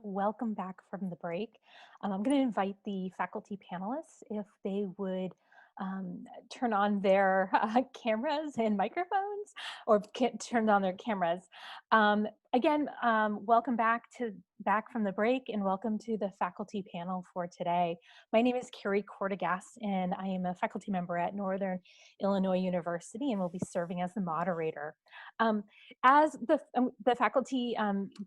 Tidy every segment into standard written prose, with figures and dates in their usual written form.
Welcome back from the break. I'm going to invite the faculty panelists if they would turn on their cameras and microphones, or turn on their cameras. Again, welcome back from the break, and welcome to the faculty panel for today. My name is Carrie Cordegas, and I am a faculty member at Northern Illinois University, and will be serving as the moderator. As the faculty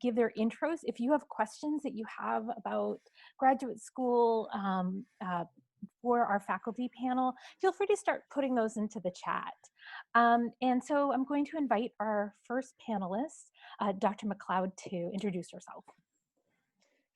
give their intros, if you have questions that you have about graduate school for our faculty panel, feel free to start putting those into the chat. And so I'm going to invite our first panelist, Dr. McLeod, to introduce herself.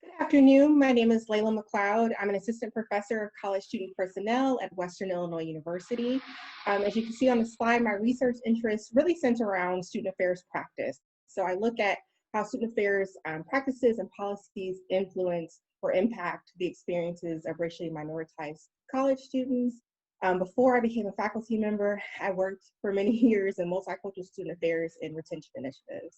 Good afternoon. My name is Layla McLeod. I'm an assistant professor of college student personnel at Western Illinois University. As you can see on the slide, my research interests really center around student affairs practice. So I look at how student affairs practices and policies influence or impact the experiences of racially minoritized college students. Before I became a faculty member, I worked for many years in multicultural student affairs and retention initiatives.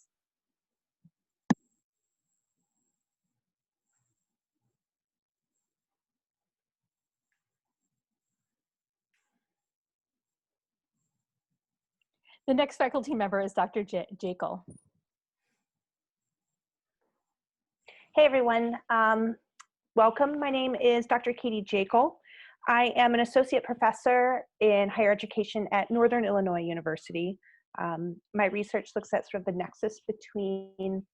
The next faculty member is Dr. Jekyll. Hey everyone, welcome. My name is Dr. Katie Jekyll. I am an associate professor in higher education at Northern Illinois University. My research looks at sort of the nexus between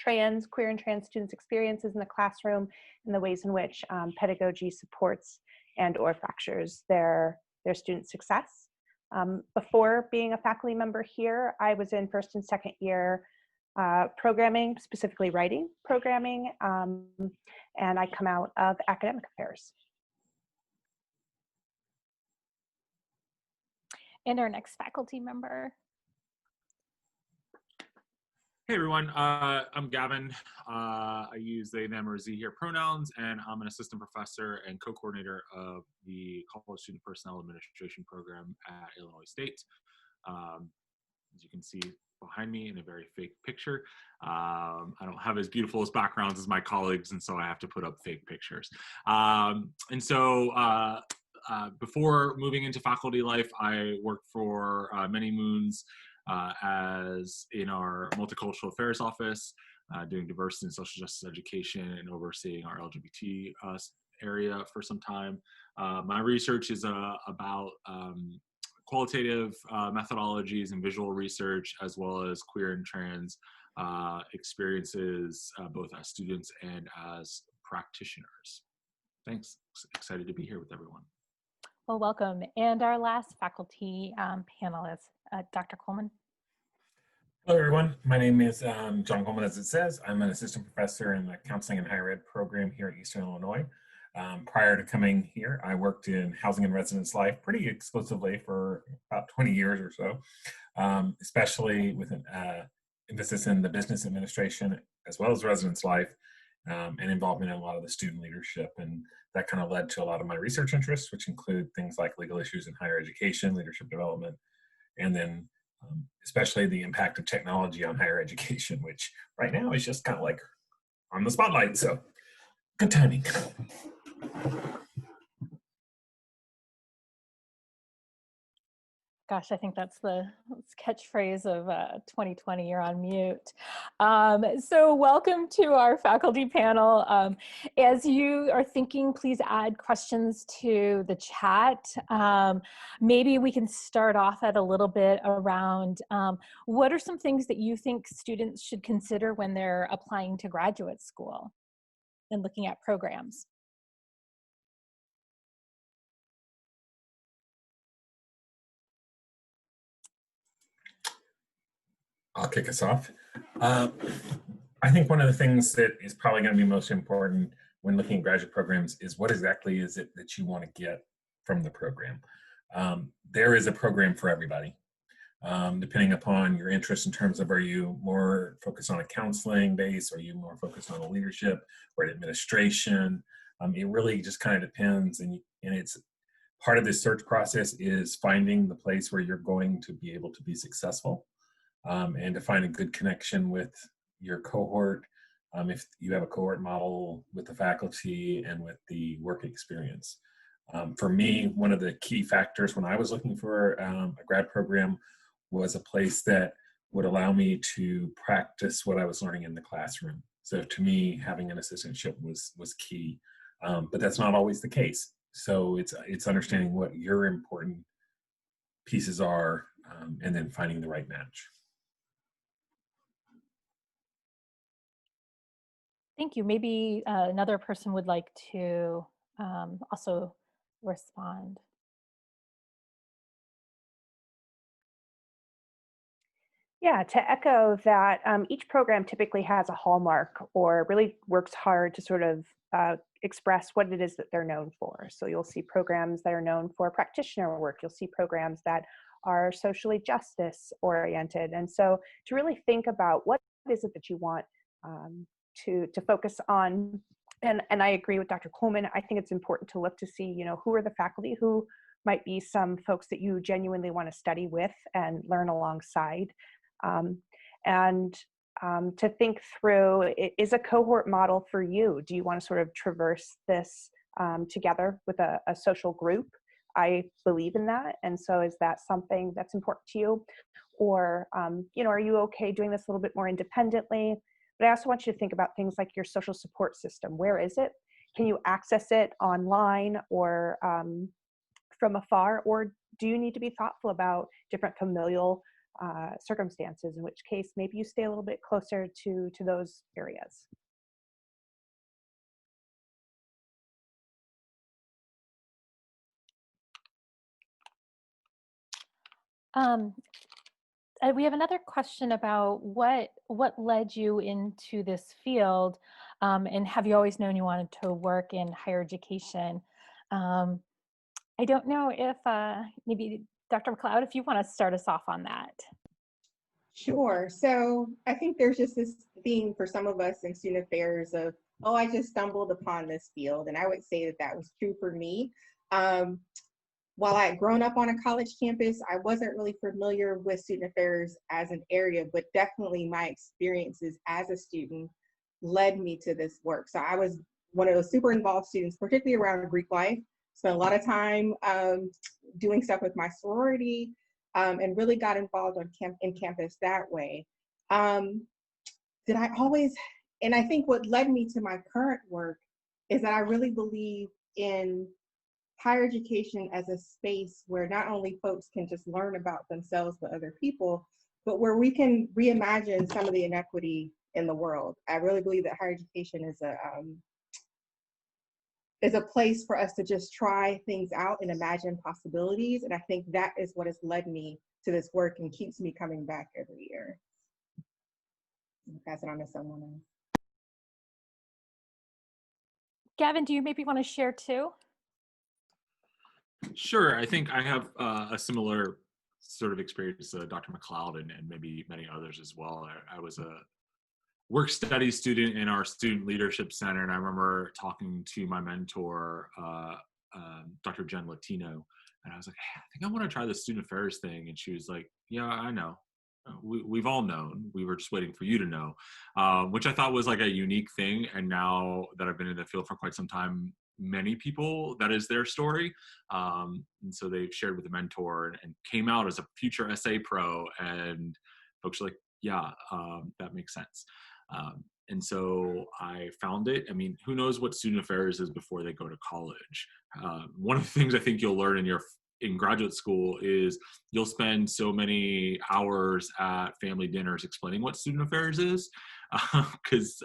queer and trans students' experiences in the classroom and the ways in which pedagogy supports and or fractures their student success. Before being a faculty member here, I was in first and second year programming, specifically writing programming, and I come out of academic affairs. And our next faculty member. Hey everyone, I'm Gavin. I use they, them, or Z here pronouns, and I'm an assistant professor and co-coordinator of the College Student Personnel Administration program at Illinois State. As you can see behind me in a very fake picture, I don't have as beautiful as backgrounds as my colleagues, and so I have to put up fake pictures. Before moving into faculty life, I worked for many moons as in our multicultural affairs office, doing diversity and social justice education and overseeing our LGBT area for some time. My research is about qualitative methodologies and visual research, as well as queer and trans experiences, both as students and as practitioners. Thanks, excited to be here with everyone. Well, welcome. And our last faculty panelist, Dr. Coleman. Hello, everyone. My name is John Coleman, as it says. I'm an assistant professor in the counseling and higher ed program here at Eastern Illinois. Prior to coming here, I worked in housing and residence life pretty exclusively for about 20 years or so, especially with an emphasis in the business administration as well as residence life, and involvement in a lot of the student leadership. And that kind of led to a lot of my research interests, which include things like legal issues in higher education, leadership development, and then especially the impact of technology on higher education, which right now is just kind of like on the spotlight. So good timing. Gosh, I think that's the catchphrase of 2020, you're on mute. So welcome to our faculty panel. As you are thinking, please add questions to the chat. Maybe we can start off at a little bit around what are some things that you think students should consider when they're applying to graduate school and looking at programs? I'll kick us off. I think one of the things that is probably going to be most important when looking at graduate programs is what exactly is it that you want to get from the program. There is a program for everybody, depending upon your interest in terms of, are you more focused on a counseling base, or are you more focused on a leadership or an administration? It really just kind of depends, and it's part of this search process is finding the place where you're going to be able to be successful. And to find a good connection with your cohort, if you have a cohort model with the faculty and with the work experience. For me, one of the key factors when I was looking for a grad program was a place that would allow me to practice what I was learning in the classroom. So to me, having an assistantship was key, but that's not always the case. So it's understanding what your important pieces are, and then finding the right match. Thank you. Maybe another person would like to also respond. Yeah, to echo that, each program typically has a hallmark or really works hard to sort of express what it is that they're known for. So you'll see programs that are known for practitioner work. You'll see programs that are socially justice oriented. And so to really think about what is it that you want to focus on. And I agree with Dr. Coleman. I think it's important to look to see, you know, who are the faculty, who might be some folks that you genuinely want to study with and learn alongside. And to think through, is a cohort model for you? Do you want to sort of traverse this together with a social group? I believe in that. And so is that something that's important to you? Or, you know, are you okay doing this a little bit more independently? But I also want you to think about things like your social support system. Where is it? Can you access it online or from afar? Or do you need to be thoughtful about different familial circumstances, in which case maybe you stay a little bit closer to those areas? We have another question about what led you into this field, and have you always known you wanted to work in higher education? I don't know if maybe Dr. McLeod, if you want to start us off on that. Sure. So I think there's just this theme for some of us in student affairs of, oh, I just stumbled upon this field. And I would say that that was true for me. While I had grown up on a college campus, I wasn't really familiar with student affairs as an area, but definitely my experiences as a student led me to this work. So I was one of those super involved students, particularly around Greek life. Spent a lot of time doing stuff with my sorority, and really got involved on in campus that way. Did I always, and I think what led me to my current work is that I really believe in higher education as a space where not only folks can just learn about themselves but other people, but where we can reimagine some of the inequity in the world. I really believe that higher education is a place for us to just try things out and imagine possibilities. And I think that is what has led me to this work and keeps me coming back every year. I'll pass it on to someone else. Gavin, do you maybe want to share too? Sure. I think I have a similar sort of experience to Dr. McLeod and maybe many others as well. I was a work study student in our student leadership center, and I remember talking to my mentor, Dr. Jen Latino, and I was like, hey, I think I want to try the student affairs thing. And she was like, yeah, I know. We've all known. We were just waiting for you to know, which I thought was like a unique thing. And now that I've been in the field for quite some time, many people, that is their story. And so they shared with a mentor and came out as a future SA pro, and folks are like, yeah, that makes sense. And so I found it. I mean, who knows what student affairs is before they go to college? One of the things I think you'll learn in graduate school is you'll spend so many hours at family dinners explaining what student affairs is. Because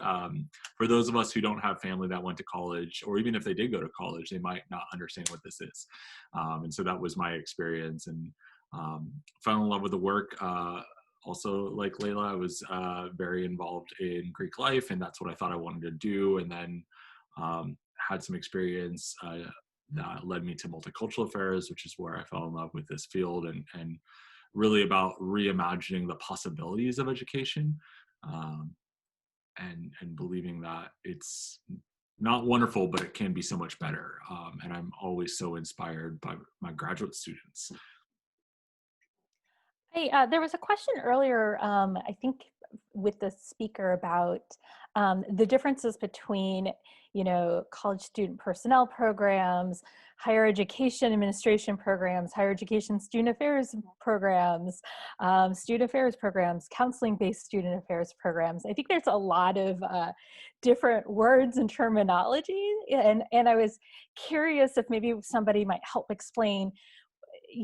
for those of us who don't have family that went to college, or even if they did go to college, they might not understand what this is. And so that was my experience, and fell in love with the work. Also, like Layla, I was very involved in Greek life, and that's what I thought I wanted to do. And then had some experience that led me to multicultural affairs, which is where I fell in love with this field, and really about reimagining the possibilities of education, and believing that it's not wonderful, but it can be so much better. And I'm always so inspired by my graduate students. Hey, there was a question earlier, I think with the speaker about the differences between, college student personnel programs, higher education administration programs, higher education student affairs programs, counseling-based student affairs programs. I think there's a lot of different words and terminology, and I was curious if maybe somebody might help explain,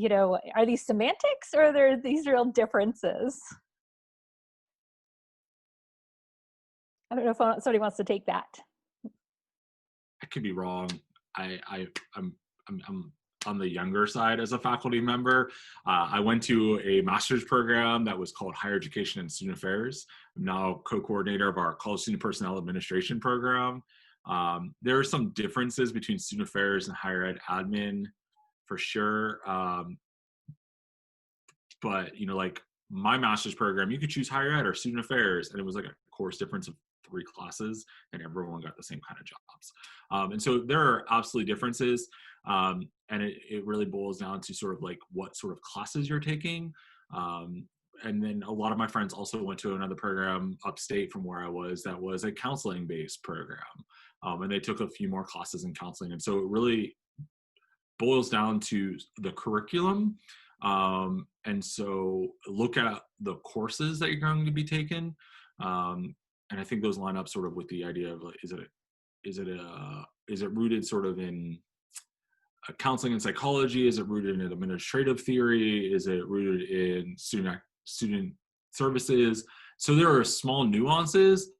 are these semantics or are there these real differences? I don't know if somebody wants to take that. I could be wrong. I'm on the younger side as a faculty member. I went to a master's program that was called Higher Education and Student Affairs. I'm now co-coordinator of our College Student Personnel Administration program. There are some differences between student affairs and higher ed admin, for sure. But like my master's program, you could choose higher ed or student affairs, and it was like a course difference of 3 classes, and everyone got the same kind of jobs. And so there are absolutely differences, and it really boils down to sort of like what sort of classes you're taking. And then a lot of my friends also went to another program upstate from where I was that was a counseling-based program, and they took a few more classes in counseling. And so it really boils down to the curriculum. And so look at the courses that you're going to be taking. And I think those line up sort of with the idea of is it rooted sort of in counseling and psychology? Is it rooted in administrative theory? Is it rooted in student services? So there are small nuances.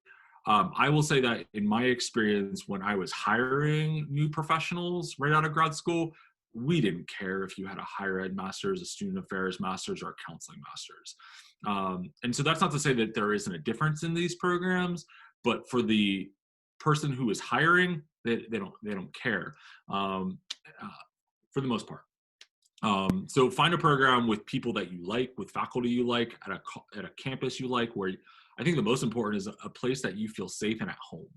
I will say that in my experience, when I was hiring new professionals right out of grad school, we didn't care if you had a higher ed master's, a student affairs master's, or a counseling master's. And so that's not to say that there isn't a difference in these programs, but for the person who is hiring, they don't care for the most part. So find a program with people that you like, with faculty you like, at a campus you like, where I think the most important is a place that you feel safe and at home.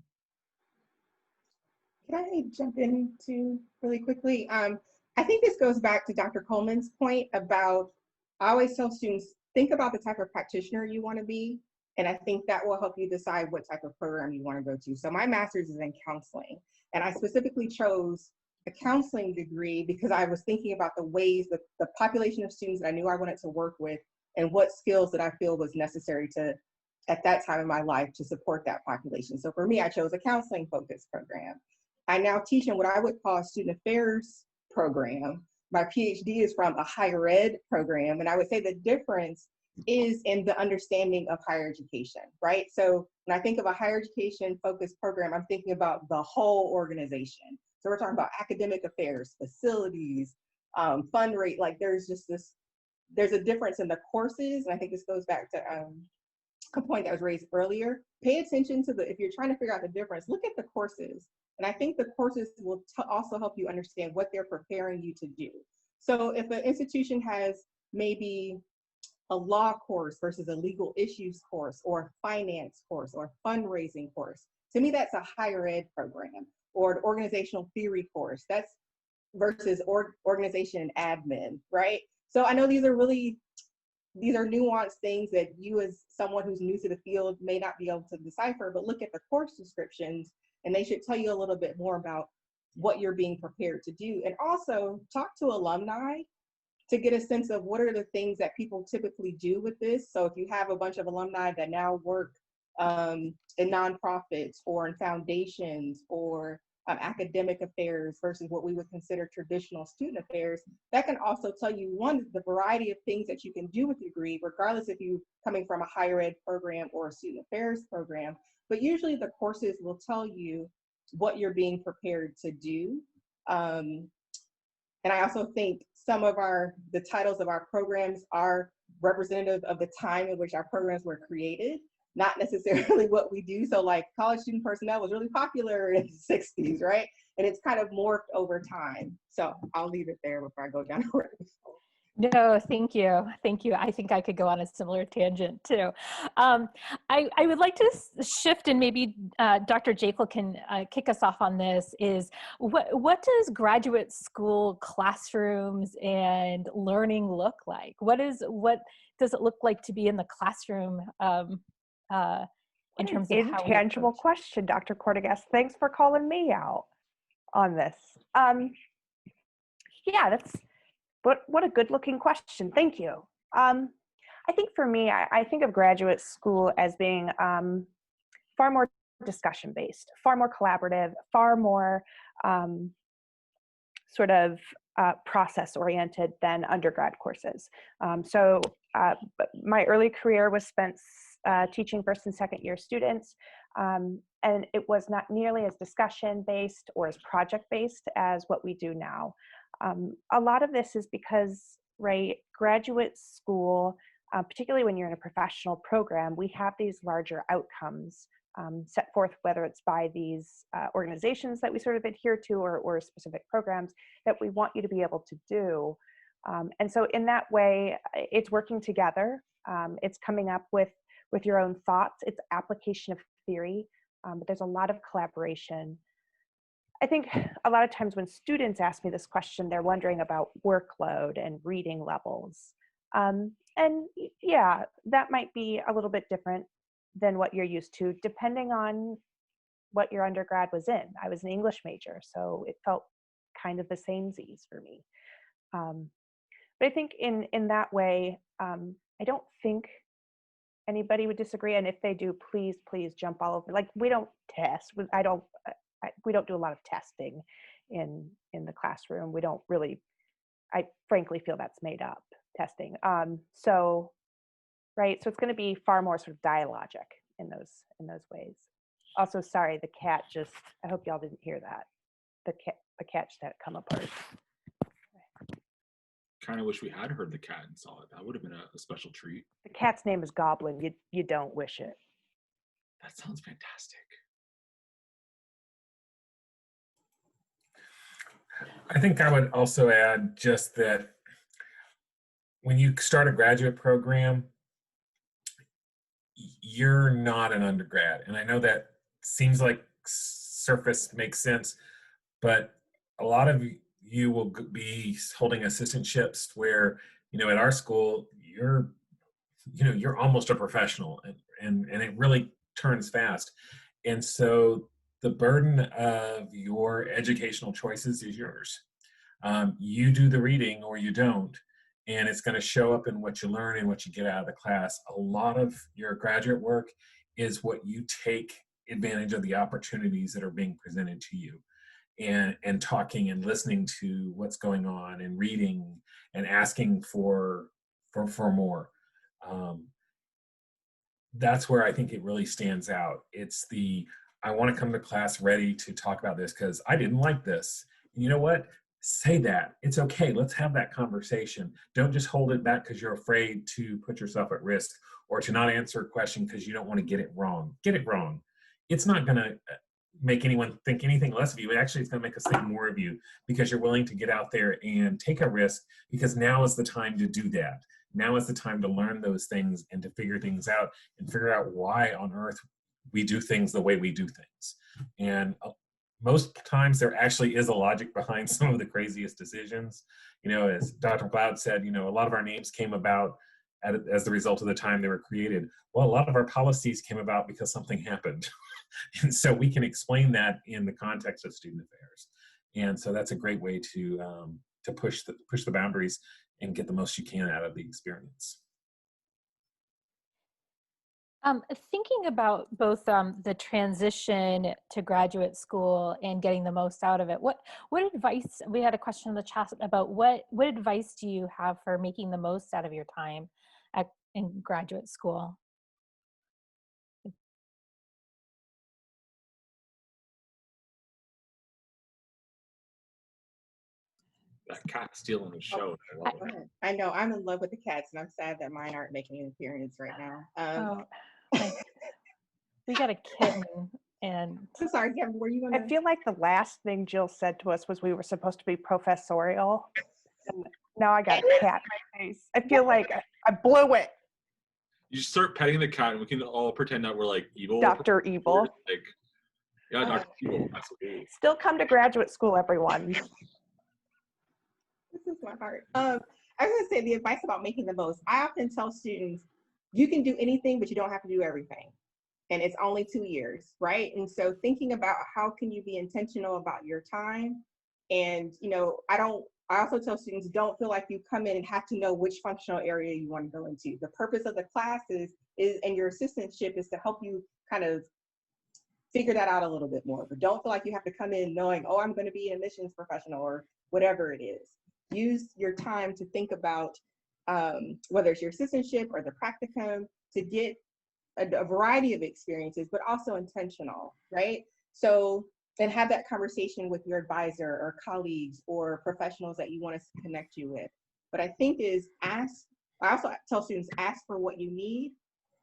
Can I jump in too really quickly? I think this goes back to Dr. Coleman's point about, I always tell students, think about the type of practitioner you want to be, and I think that will help you decide what type of program you want to go to. So my master's is in counseling, and I specifically chose a counseling degree because I was thinking about the ways that the population of students that I knew I wanted to work with and what skills that I feel was necessary to, at that time in my life, to support that population. So for me, I chose a counseling focused program. I now teach in what I would call a student affairs program. My PhD is from a higher ed program, and I would say the difference is in the understanding of higher education, right? So when I think of a higher education focused program, I'm thinking about the whole organization. So we're talking about academic affairs, facilities, fundraising, like there's a difference in the courses, and I think this goes back to a point that was raised earlier. Pay attention to if you're trying to figure out the difference, look at the courses. And I think the courses will also help you understand what they're preparing you to do. So if an institution has maybe a law course versus a legal issues course, or a finance course, or a fundraising course, to me that's a higher ed program, or an organizational theory course, that's versus organization admin, right? So I know these are nuanced things that you as someone who's new to the field may not be able to decipher, but look at the course descriptions and they should tell you a little bit more about what you're being prepared to do. And also talk to alumni to get a sense of what are the things that people typically do with this. So if you have a bunch of alumni that now work in nonprofits or in foundations or academic affairs versus what we would consider traditional student affairs, that can also tell you, one, the variety of things that you can do with your degree, regardless if you're coming from a higher ed program or a student affairs program. But usually the courses will tell you what you're being prepared to do. And I also think some of the titles of our programs are representative of the time in which our programs were created, not necessarily what we do. So like college student personnel was really popular in the 60s, right? And it's kind of morphed over time. So I'll leave it there before I go down the road. No, thank you. Thank you. I think I could go on a similar tangent too. I would like to shift, and maybe Dr. Jekyll can kick us off on this, is what does graduate school classrooms and learning look like? What does it look like to be in the classroom in What an terms of how we intangible approach. question, Dr. Cortegas. Thanks for calling me out on this. Yeah, that's what a good looking question. Thank you. I think for me, I think of graduate school as being far more discussion based, far more collaborative, far more sort of process oriented than undergrad courses. My early career was spent teaching first and second year students, and it was not nearly as discussion based or as project based as what we do now. A lot of this is because, right, graduate school, particularly when you're in a professional program, we have these larger outcomes set forth, whether it's by these organizations that we sort of adhere to or specific programs that we want you to be able to do. And so in that way, it's working together. It's coming up with your own thoughts. It's application of theory, but there's a lot of collaboration. I think a lot of times when students ask me this question, they're wondering about workload and reading levels. And yeah, that might be a little bit different than what you're used to, depending on what your undergrad was in. I was an English major, so it felt kind of the samesies for me. But I think in that way, I don't think anybody would disagree. And if they do, please jump all over. Like, we don't test. We don't do a lot of testing in the classroom. We don't really, I frankly feel that's made up, testing. So it's going to be far more sort of dialogic in those ways. Also, sorry, the cat just, I hope y'all didn't hear that. The cat just had to come apart. Kind of wish we had heard the cat and saw it. That would have been a special treat. The cat's name is Goblin. You don't wish it. That sounds fantastic. I think I would also add just that when you start a graduate program, you're not an undergrad. And I know that seems like surface makes sense, but a lot of you will be holding assistantships where, at our school, you're almost a professional, and it really turns fast. And so the burden of your educational choices is yours. You do the reading or you don't, and it's going to show up in what you learn and what you get out of the class. A lot of your graduate work is what you take advantage of the opportunities that are being presented to you, and talking and listening to what's going on and reading and asking for more. That's where I think it really stands out. It's I want to come to class ready to talk about this because I didn't like this. And you know what? Say that. It's okay. Let's have that conversation. Don't just hold it back because you're afraid to put yourself at risk or to not answer a question because you don't want to get it wrong. Get it wrong. It's not going to make anyone think anything less of you. Actually, it's going to make us think more of you because you're willing to get out there and take a risk, because now is the time to do that. Now is the time to learn those things and to figure things out and figure out why on earth we do things the way we do things. And most times there actually is a logic behind some of the craziest decisions. As Dr. McLeod said, a lot of our names came about as the result of the time they were created. Well, a lot of our policies came about because something happened. And so we can explain that in the context of student affairs. And so that's a great way to push the boundaries and get the most you can out of the experience. Thinking about both the transition to graduate school and getting the most out of it, what advice, we had a question in the chat about what advice do you have for making the most out of your time in graduate school? That cat stealing the show. I know, I'm in love with the cats, and I'm sad that mine aren't making an appearance right now. We got a kitten, and I'm sorry, Kevin, were you gonna? I feel like the last thing Jill said to us was we were supposed to be professorial, and now I got a cat in my face. I feel like I blew it. You just start petting the cat, and we can all pretend that we're like evil. Dr. Evil. Like, yeah, Dr. Evil. Absolutely. Still come to graduate school, everyone. This is my heart. I was gonna say the advice about making the most. I often tell students, you can do anything, but you don't have to do everything. And it's only 2 years, right? And so thinking about how can you be intentional about your time. And, I also tell students, don't feel like you come in and have to know which functional area you want to go into. The purpose of the classes and your assistantship is to help you kind of figure that out a little bit more. But don't feel like you have to come in knowing, oh, I'm going to be an admissions professional or whatever it is. Use your time to think about whether it's your assistantship or the practicum to get a variety of experiences, but also intentional, right? So, and have that conversation with your advisor or colleagues or professionals that you want us to connect you with. But I think I also tell students, ask for what you need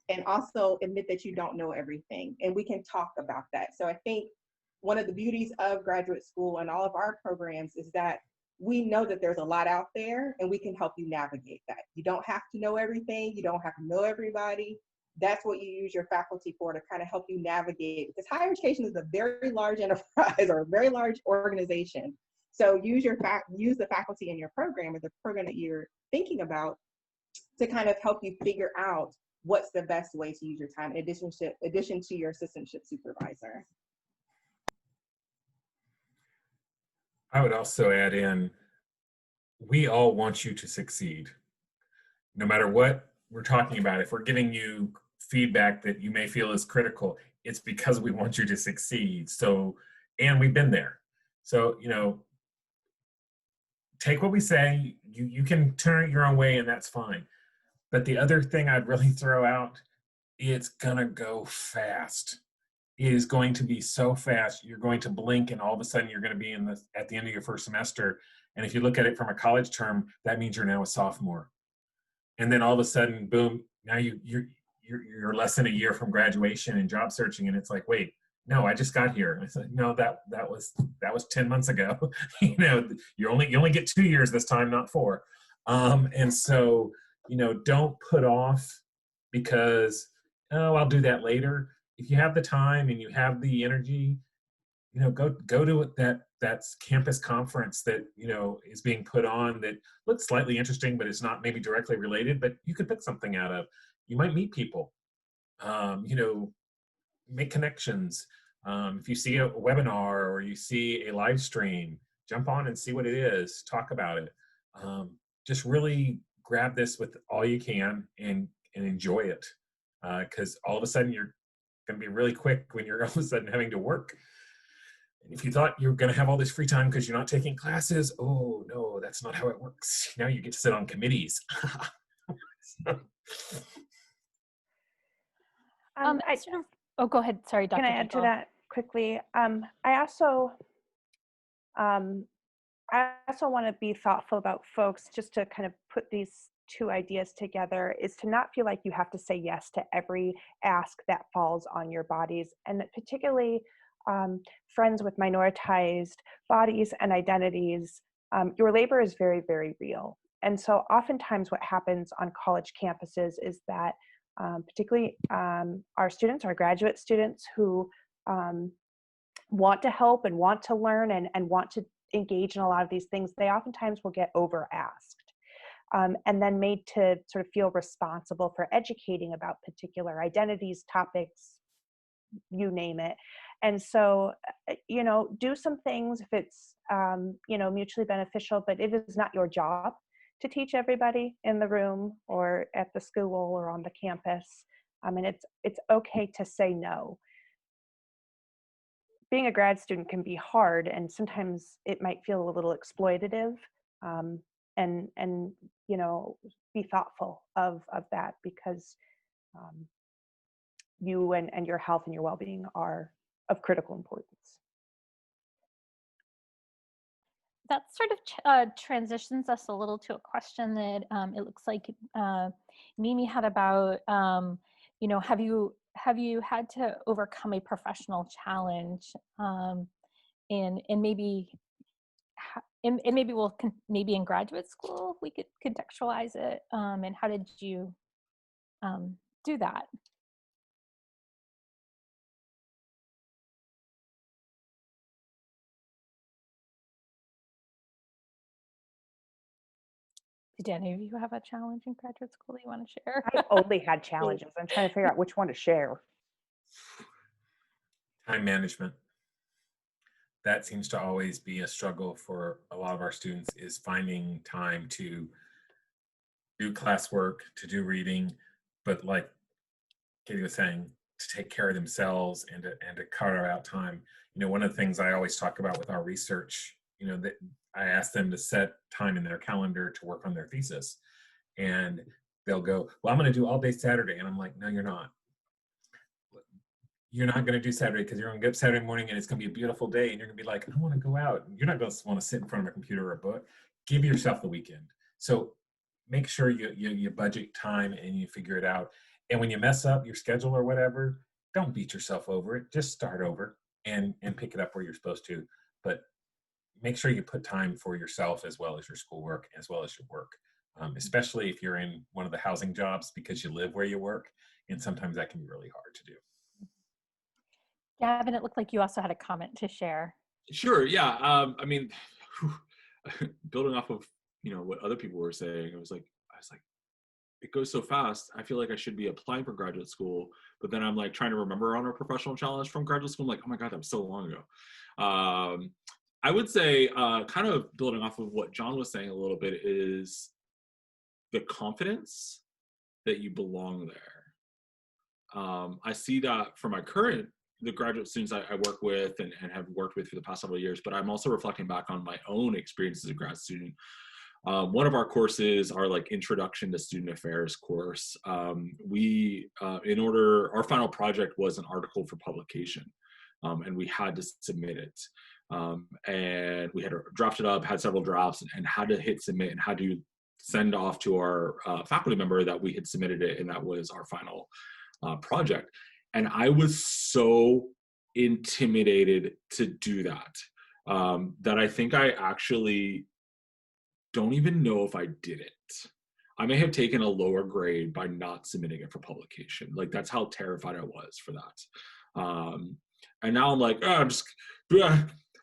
and also admit that you don't know everything. And we can talk about that. So I think one of the beauties of graduate school and all of our programs is that we know that there's a lot out there and we can help you navigate that. You don't have to know everything. You don't have to know everybody. That's what you use your faculty for, to kind of help you navigate, because higher education is a very large enterprise or a very large organization. So use the faculty in your program or the program that you're thinking about to kind of help you figure out what's the best way to use your time in addition to your assistantship supervisor. I would also add in, we all want you to succeed. No matter what we're talking about, if we're giving you feedback that you may feel is critical, it's because we want you to succeed. So, and we've been there. So, take what we say, you can turn it your own way and that's fine. But the other thing I'd really throw out, it's gonna go fast. It is going to be so fast. You're going to blink and all of a sudden you're going to be at the end of your first semester. And if you look at it from a college term, that means you're now a sophomore. And then all of a sudden, boom, now you're less than a year from graduation and job searching. And it's like, wait, no, I just got here. And I said, no, that was 10 months ago. You only get 2 years this time, not 4. And so, don't put off because, oh, I'll do that later. If you have the time and you have the energy, go to that's campus conference that is being put on that looks slightly interesting, but it's not maybe directly related. But you could pick something out of. You might meet people. Make connections. If you see a webinar or you see a live stream, jump on and see what it is. Talk about it. Just really grab this with all you can and enjoy it, because all of a sudden you're going to be really quick when you're all of a sudden having to work. And if you thought you were going to have all this free time because you're not taking classes, oh no, that's not how it works. Now you get to sit on committees. Oh, go ahead. Sorry, Dr. Can I add to that quickly? I also want to be thoughtful about folks, just to kind of put these two ideas together, is to not feel like you have to say yes to every ask that falls on your bodies, and particularly friends with minoritized bodies and identities. Your labor is very, very real. And so oftentimes what happens on college campuses is that particularly our students, our graduate students who want to help and want to learn and want to engage in a lot of these things, they oftentimes will get over asked and then made to sort of feel responsible for educating about particular identities, topics, you name it. And so, do some things if it's, mutually beneficial, but it is not your job to teach everybody in the room or at the school or on the campus. And it's okay to say no. Being a grad student can be hard, and sometimes it might feel a little exploitative, and be thoughtful of that, because you and your health and your well-being are of critical importance. That sort of transitions us a little to a question that it looks like Mimi had about, have you had to overcome a professional challenge, and maybe and maybe maybe in graduate school we could contextualize it, and how did you do that? Did any of you have a challenge in graduate school that you want to share? I've only had challenges. I'm trying to figure out which one to share. Time management. That seems to always be a struggle for a lot of our students, is finding time to do classwork, to do reading, but like Katie was saying, to take care of themselves and to carve out time. You know, one of the things I always talk about with our research, you know, that I ask them to set time in their calendar to work on their thesis. And they'll go, well, I'm going to do all day Saturday. And I'm like, no, you're not. You're not going to do Saturday because you're going to get up Saturday morning and it's going to be a beautiful day. And you're going to be like, I want to go out. You're not going to want to sit in front of a computer or a book. Give yourself the weekend. So make sure you budget time and you figure it out. And when you mess up your schedule or whatever, don't beat yourself over it. Just start over and pick it up where you're supposed to. But make sure you put time for yourself as well as your schoolwork, as well as your work, especially if you're in one of the housing jobs because you live where you work. And sometimes that can be really hard to do. Gavin, it looked like you also had a comment to share. Sure. Yeah. I mean, building off of, you know, what other people were saying, I was like, it goes so fast. I feel like I should be applying for graduate school, but then I'm like trying to remember on a professional challenge from graduate school. I'm like, oh my God, that was so long ago. I would say, kind of building off of what John was saying a little bit, is the confidence that you belong there. I see that for the graduate students I work with and have worked with for the past several years, but I'm also reflecting back on my own experience as a grad student. One of our courses, our like Introduction to Student Affairs course, our final project was an article for publication, and we had to submit it. And we had to draft it up, had several drafts, and had to hit submit and had to send off to our faculty member that we had submitted it, and that was our final project. And I was so intimidated to do that, that I think I actually don't even know if I did it. I may have taken a lower grade by not submitting it for publication. Like, that's how terrified I was for that. And now I'm like, oh,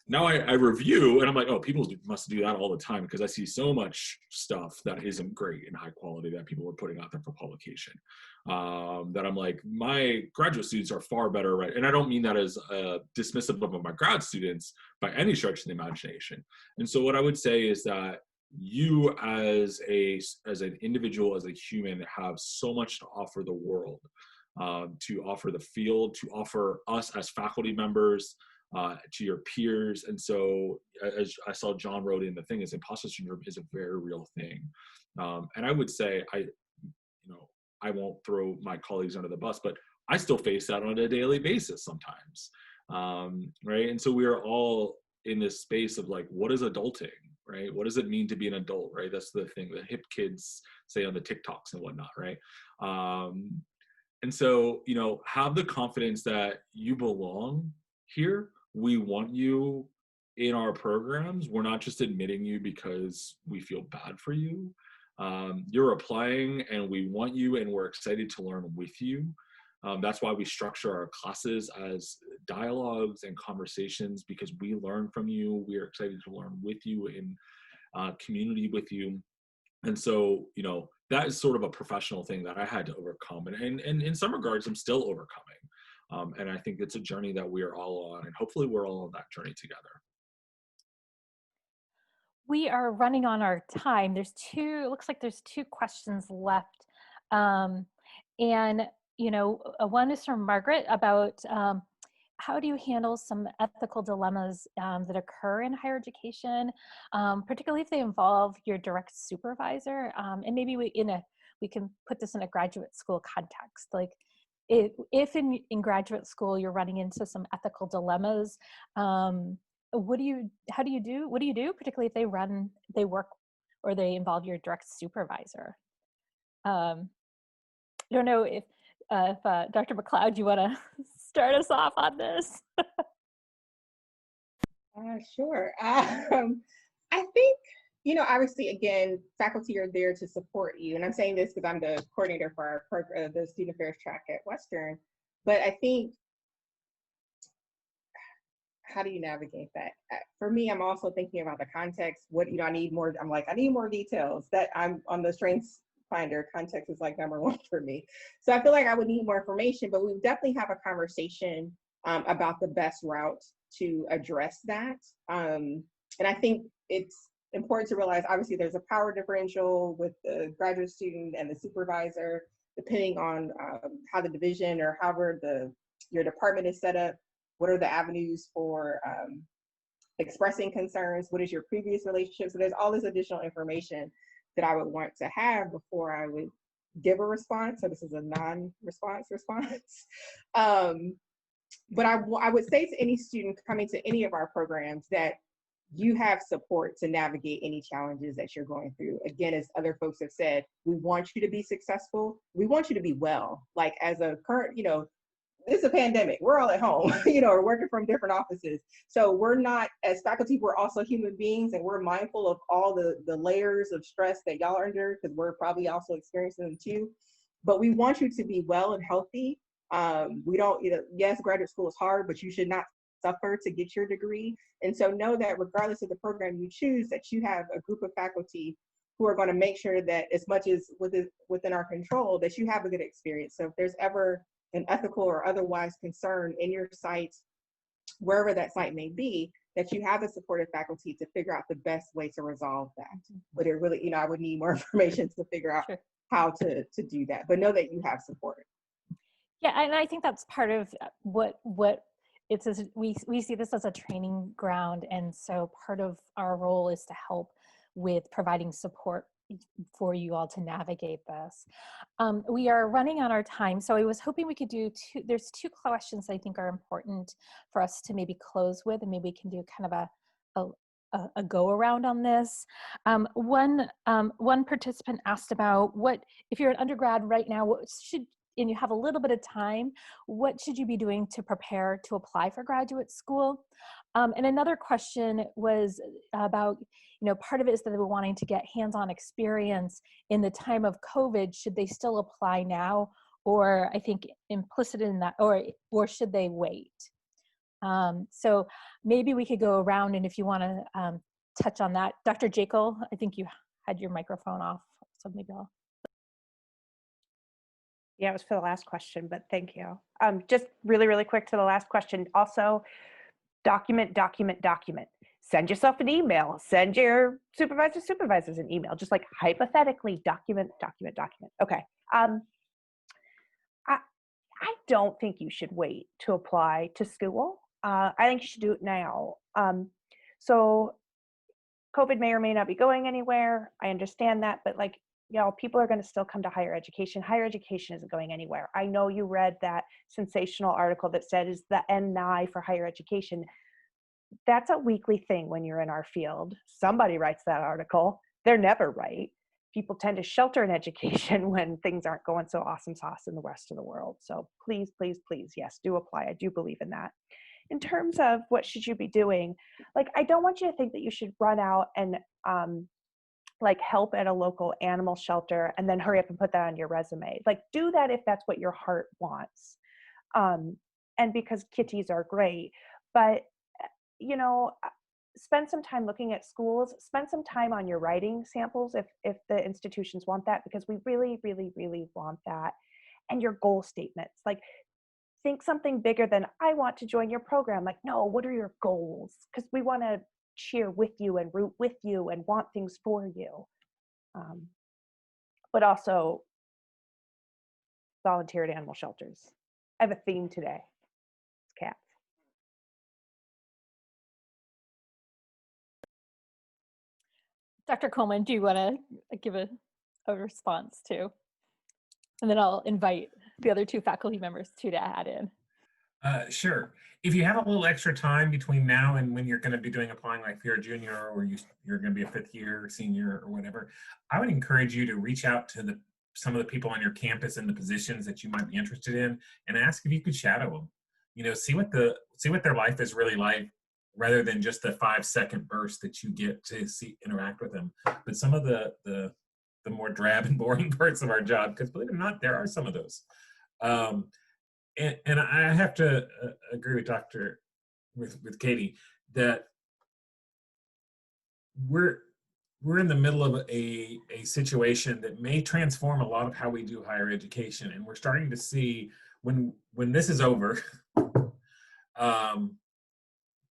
now I review and I'm like, oh, people must do that all the time, because I see so much stuff that isn't great and high quality that people are putting out there for publication. That I'm like, my graduate students are far better, right? And I don't mean that as dismissive of my grad students by any stretch of the imagination. And so what I would say is that you as an individual, as a human, have so much to offer the world, to offer the field, to offer us as faculty members, to your peers. And so, as I saw John wrote in the thing, is imposter syndrome is a very real thing. And I would say, I won't throw my colleagues under the bus, but I still face that on a daily basis sometimes, right? And so we are all in this space of like, what is adulting, right? What does it mean to be an adult, right? That's the thing that hip kids say on the TikToks and whatnot, right? And so, have the confidence that you belong here. We want you in our programs. We're not just admitting you because we feel bad for you. You're applying and we want you, and we're excited to learn with you. That's why we structure our classes as dialogues and conversations, because we learn from you. We are excited to learn with you, in community with you. And so, that is sort of a professional thing that I had to overcome. And in some regards, I'm still overcoming. And I think it's a journey that we are all on, and hopefully we're all on that journey together. We are running on our time. It looks like there's two questions left. And, one is from Margaret about how do you handle some ethical dilemmas that occur in higher education, particularly if they involve your direct supervisor? And maybe we can put this in a graduate school context. Like, if in graduate school you're running into some ethical dilemmas, what do you do, particularly if they work or they involve your direct supervisor? I don't know if Dr. McLeod, you want to start us off on this? Sure. I think, obviously, again, faculty are there to support you. And I'm saying this because I'm the coordinator for our program, the Student Affairs track at Western. But I think how do you navigate that? For me, I'm also thinking about the context. What, I need more, I'm like, I need more details. That I'm on the strengths finder, context is like #1 for me. So I feel like I would need more information, but we definitely have a conversation about the best route to address that. And I think it's important to realize, obviously, there's a power differential with the graduate student and the supervisor, depending on how the division or however your department is set up. What are the avenues for expressing concerns? What is your previous relationship? So there's all this additional information that I would want to have before I would give a response. So this is a non-response response. But I would say to any student coming to any of our programs that you have support to navigate any challenges that you're going through. Again, as other folks have said, we want you to be successful. We want you to be well. Like as a current, it's a pandemic. We're all at home, or working from different offices. So we're not, as faculty, we're also human beings, and we're mindful of all the layers of stress that y'all are under, because we're probably also experiencing them too. But we want you to be well and healthy. We don't, yes, graduate school is hard, but you should not suffer to get your degree. And so know that regardless of the program you choose, that you have a group of faculty who are going to make sure that, as much as within our control, that you have a good experience. So if there's ever an ethical or otherwise concern in your site, wherever that site may be, that you have a supportive faculty to figure out the best way to resolve that. But it really, I would need more information to figure out how to do that. But know that you have support. Yeah, and I think that's part of what it's, we see this as a training ground, and so part of our role is to help with providing support for you all to navigate this. We are running on our time, so I was hoping we could do there's two questions I think are important for us to maybe close with, and maybe we can do kind of a go around on this. One participant asked about what, if you're an undergrad right now, and you have a little bit of time, what should you be doing to prepare to apply for graduate school? And another question was about, part of it is that they were wanting to get hands-on experience in the time of COVID. Should they still apply now? Or I think implicit in that, or should they wait? So maybe we could go around, and if you want to touch on that. Dr. Jekyll, I think you had your microphone off, so maybe I'll. Yeah, it was for the last question, but thank you. Just really, really quick to the last question. Also, document. Send yourself an email. Send your supervisors an email. Just like hypothetically, document. Okay. I don't think you should wait to apply to school. I think you should do it now. So COVID may or may not be going anywhere. I understand that, but people are going to still come to higher education. Higher education isn't going anywhere. I know you read that sensational article that said, is the end nigh for higher education? That's a weekly thing when you're in our field. Somebody writes that article. They're never right. People tend to shelter in education when things aren't going so awesome sauce in the rest of the world. So please, yes, do apply. I do believe in that. In terms of what should you be doing, I don't want you to think that you should run out and help at a local animal shelter and then hurry up and put that on your resume. Do that if that's what your heart wants. And because kitties are great, but spend some time looking at schools, spend some time on your writing samples if the institutions want that, because we really, really, really want that. And your goal statements, think something bigger than I want to join your program. No, what are your goals? Because we want to cheer with you and root with you and want things for you. But also volunteer at animal shelters. I have a theme today. It's cats. Dr. Coleman, do you want to give a response too? And then I'll invite the other two faculty members too to add in. Sure. If you have a little extra time between now and when you're going to be doing applying, like if you're a junior or you're going to be a fifth year senior or whatever, I would encourage you to reach out to some of the people on your campus in the positions that you might be interested in and ask if you could shadow them. See what their life is really like, rather than just the 5-second burst that you get to interact with them. But some of the more drab and boring parts of our job, because believe it or not, there are some of those. And I have to agree with Dr. with Katie, that we're in the middle of a situation that may transform a lot of how we do higher education, and we're starting to see when this is over,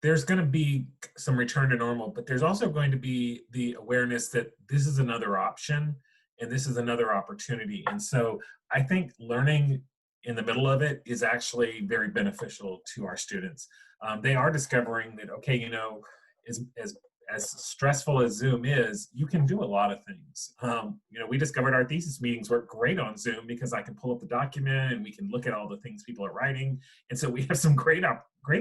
there's going to be some return to normal, but there's also going to be the awareness that this is another option and this is another opportunity. And so I think learning in the middle of it is actually very beneficial to our students. They are discovering that, okay, you know, as stressful as Zoom is, you can do a lot of things. You know, we discovered our thesis meetings work great on Zoom because I can pull up the document and we can look at all the things people are writing. And so we have some great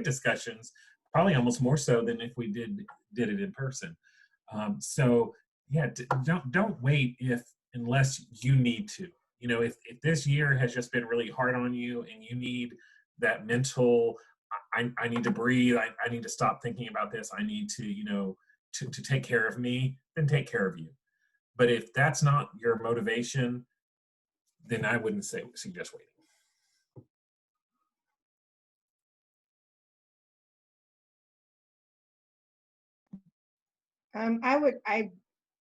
discussions, probably almost more so than if we did it in person. So yeah, don't wait unless you need to. You know, if this year has just been really hard on you and you need that mental, I need to breathe, I need to stop thinking about this, I need to, you know, to take care of me, then take care of you. But if that's not your motivation, then I wouldn't suggest waiting. I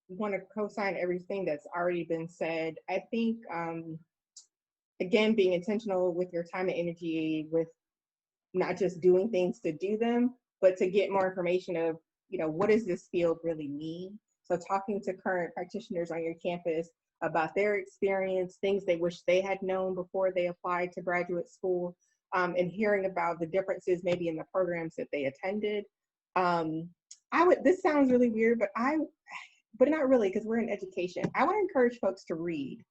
want to co-sign everything that's already been said. I think, again, being intentional with your time and energy, with not just doing things to do them, but to get more information of, you know, what does this field really mean? So talking to current practitioners on your campus about their experience, things they wish they had known before they applied to graduate school, and hearing about the differences maybe in the programs that they attended. This sounds really weird, but not really, because we're in education. I would encourage folks to read.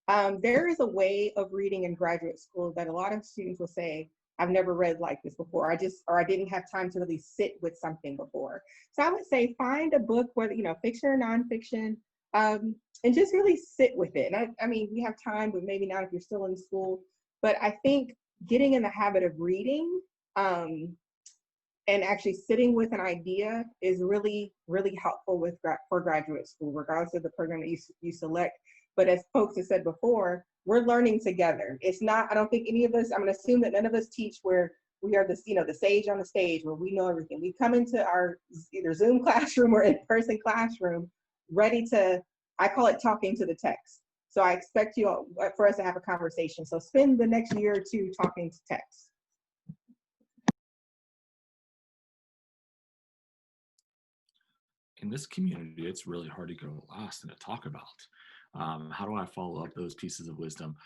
There is a way of reading in graduate school that a lot of students will say, I've never read like this before. I didn't have time to really sit with something before. So I would say find a book, whether, you know, fiction or nonfiction, and just really sit with it. And I mean, we have time, but maybe not if you're still in school. But I think getting in the habit of reading, and actually sitting with an idea is really, really helpful for graduate school, regardless of the program that you select. But as folks have said before, we're learning together. It's not, I don't think any of us, I'm gonna assume that none of us teach where we are the, you know, the sage on the stage where we know everything. We come into our either Zoom classroom or in-person classroom ready to, I call it talking to the text. So I expect for us to have a conversation. So spend the next year or two talking to text. In this community, it's really hard to go last and to talk about. How do I follow up those pieces of wisdom?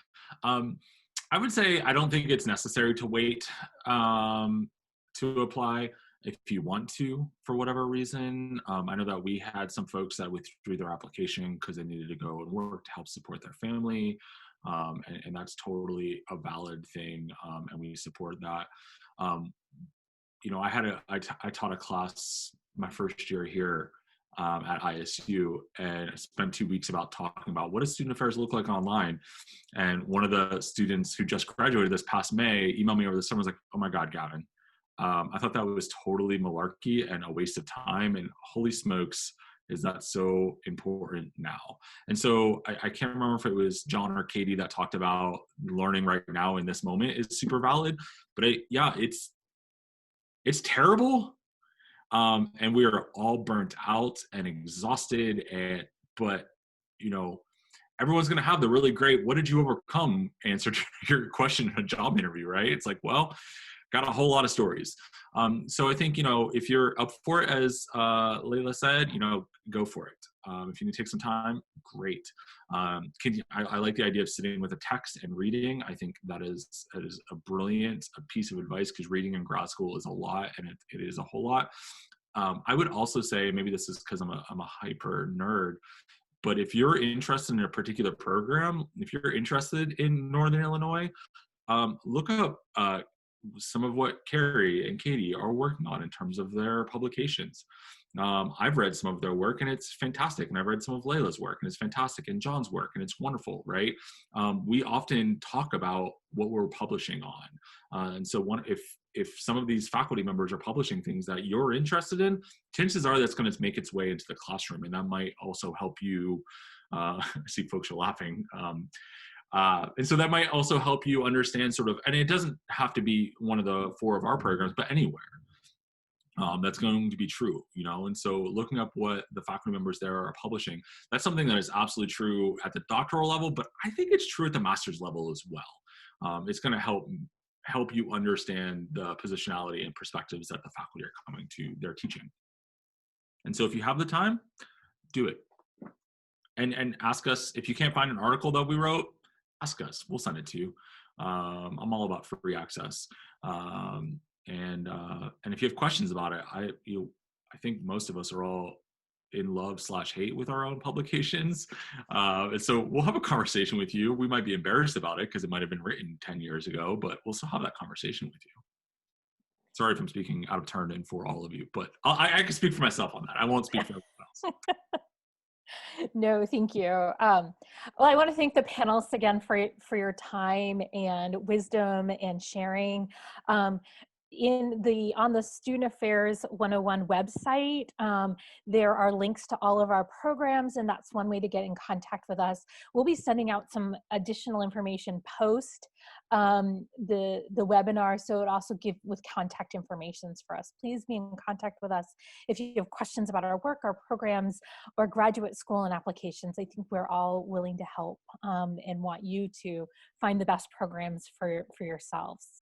I would say I don't think it's necessary to wait to apply if you want to, for whatever reason. I know that we had some folks that withdrew their application because they needed to go and work to help support their family. And that's totally a valid thing, and we support that. You know, I taught a class my first year here at ISU, and I spent 2 weeks talking about what does student affairs look like online. And one of the students who just graduated this past May emailed me over the summer, was like, oh my God, Gavin, I thought that was totally malarkey and a waste of time, and holy smokes, is that so important now? And so I can't remember if it was John or Katie that talked about learning right now in this moment is super valid, but yeah, it's terrible. And we are all burnt out and exhausted, but you know, everyone's going to have the really great, what did you overcome answer to your question in a job interview, right? It's like, well, got a whole lot of stories. So I think, you know, if you're up for it, as Layla said, you know, go for it. If you need to take some time, great. I like the idea of sitting with a text and reading. I think that is a brilliant piece of advice, because reading in grad school is a lot, and it is a whole lot. I would also say, maybe this is because I'm a hyper nerd, but if you're interested in a particular program, if you're interested in Northern Illinois, look up some of what Carrie and Katie are working on in terms of their publications. I've read some of their work and it's fantastic. And I've read some of Layla's work and it's fantastic, and John's work and it's wonderful, right? We often talk about what we're publishing on. And so if some of these faculty members are publishing things that you're interested in, chances are that's going to make its way into the classroom. And that might also help you, I see folks are laughing. And so that might also help you understand sort of, and it doesn't have to be one of the 4 of our programs, but anywhere. that's going to be true, you know. And so looking up what the faculty members there are publishing, that's something that is absolutely true at the doctoral level, but I think it's true at the master's level as well. It's going to help you understand the positionality and perspectives that the faculty are coming to their teaching. And so if you have the time, do it. And ask us, if you can't find an article that we wrote, ask us, we'll send it to you. I'm all about free access. And if you have questions about it, I think most of us are all in love/hate with our own publications. And so we'll have a conversation with you. We might be embarrassed about it because it might have been written 10 years ago, but we'll still have that conversation with you. Sorry if I'm speaking out of turn and for all of you, but I can speak for myself on that. I won't speak for everyone else. No, thank you. Well, I want to thank the panelists again for your time and wisdom and sharing. On the Student Affairs 101 website, there are links to all of our programs, and that's one way to get in contact with us. We'll be sending out some additional information post the webinar, so it also give with contact informations for us. Please be in contact with us if you have questions about our work, our programs, or graduate school and applications. I think we're all willing to help and want you to find the best programs for yourselves.